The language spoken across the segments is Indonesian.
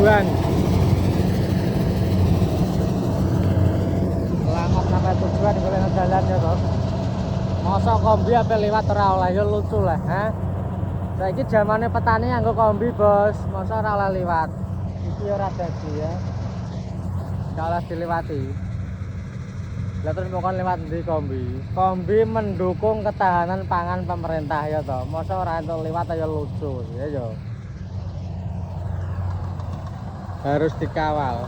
tujuan. Selamat sampai tujuan golek dalan ya toh. Masa kombi apa lewat ora oleh ya lucu lah, ha. Saiki zamane petani nganggo kombi, Bos. Masa ora oleh liwat. Iki ora dadi ya. Kalau dilewati. Lah terus mau lewat di kombi. Kombi mendukung ketahanan pangan pemerintah ya toh. Masa ora entuk liwat aja lucu ya yo. Harus dikawal.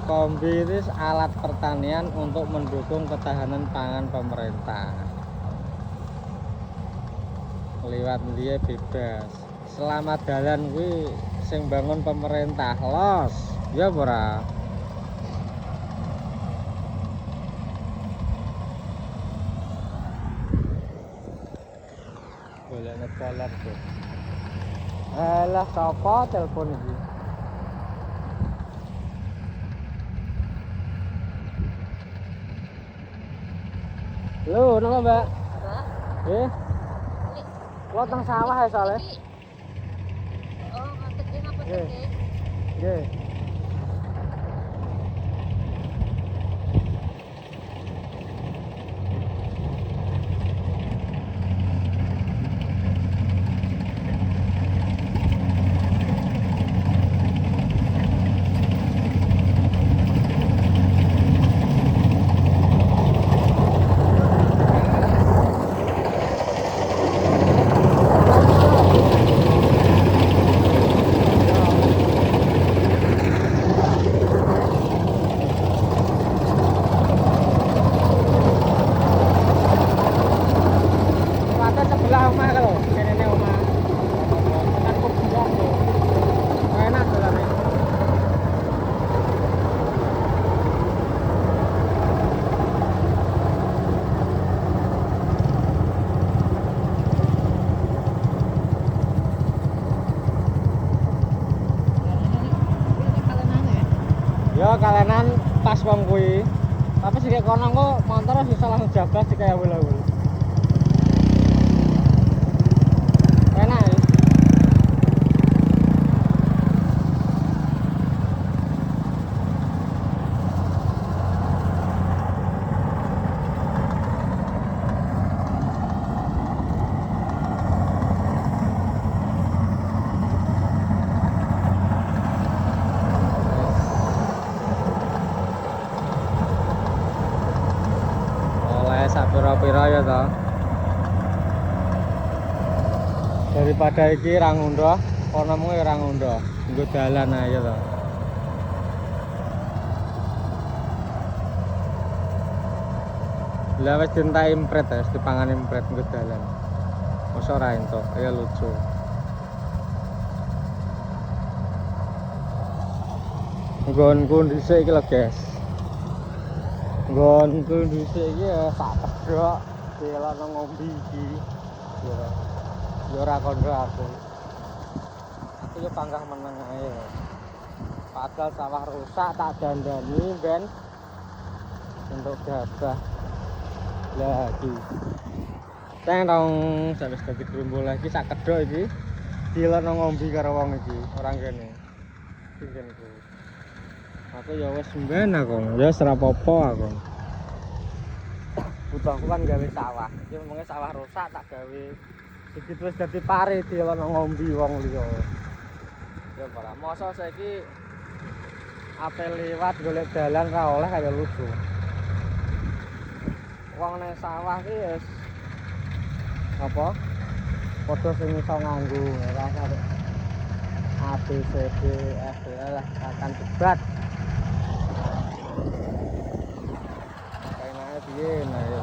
Kombi itu alat pertanian untuk mendukung ketahanan pangan pemerintah. Liwat dia bebas. Selama dalan kuwi sing bangun pemerintah los. Ya ora. Boleh ngedalan tuh. Alah sapa telepon iki? Halo, napa Mbak? Mbak. Lo teng sawah ya soalnya? Oh, ngapain apa Nggih. tadi? Nggih. Lewatnya sebelah omah kalau kene omah. Tekan kuburan tuh. Enak dolannya. Ya kalenan pas wong kuwi. Tapi sik kono kok motor bisa langsung jablas sik kaya wul-wul. Enak ya. Oleh sapira-pira ya toh. Daripada iki ra ngunduh, kono mung ora ngunduh. Nggo dalan aja toh. Lah wis dintai impret ya, wis dipangan impret nggo dalan. Mosok ora entuk, ya lucu. Nggonku dhisik iki lho, guys. Nggonku dhisik iki ya sak pedhok dielokno ngombe iki. Ya. Ya ora kondo aku. Aku yo panggah meneng ae. Padahal sawah rusak tak dandani ben untuk gabah. Lagi. Teng dong sampe dadi grumbul lagi sak kedhok iki. Dielokno ngombe karo wong iki, ora kene. Pinjenku. Aku ya wis mben aku, ya ora apa-apa aku. Butuhku kan gawe sawah. Iki mengke sawah rusak tak gawe iki wis dadi pare dielokno ngombe wong liya. Ya ora mosok saiki ape liwat golek dalan ra oleh kaya lucu. Wong nang sawah ki wis apa? Padha sing iso nganggo ora karo A B C D F G lah akan debat. Kayak piye nah ya.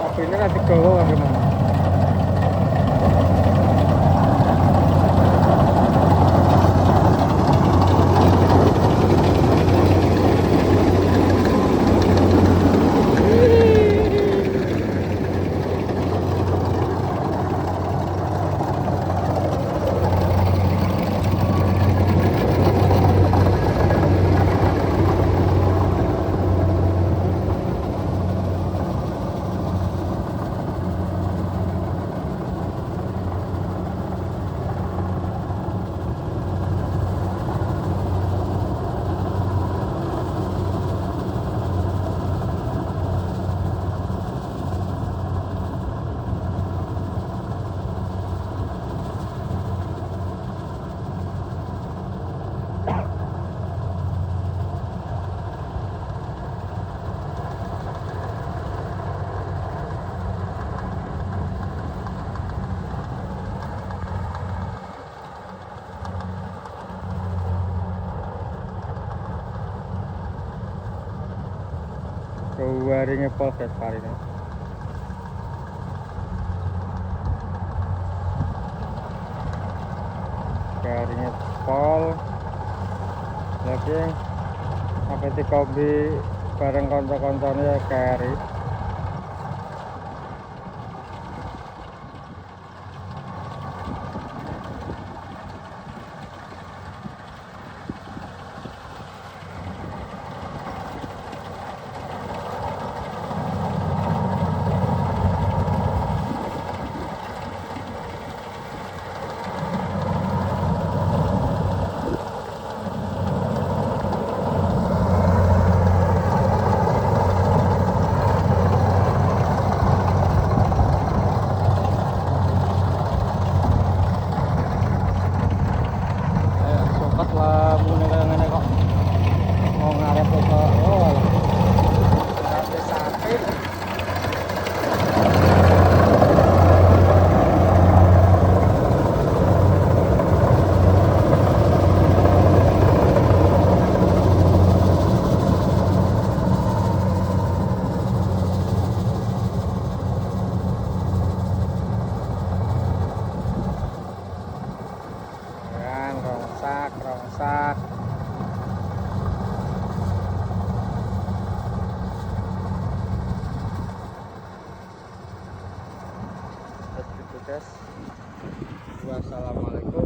Tapi ini nanti gawa gimana? Kewaringnya pol guys hari ini. Kewaringnya pol. Lagi apa di kopi bareng konco-konconya kari. Lah mune kaya ngene kok mau ngarep kok oh ngarep sakit. Rongsak gitu guys. Wassalamualaikum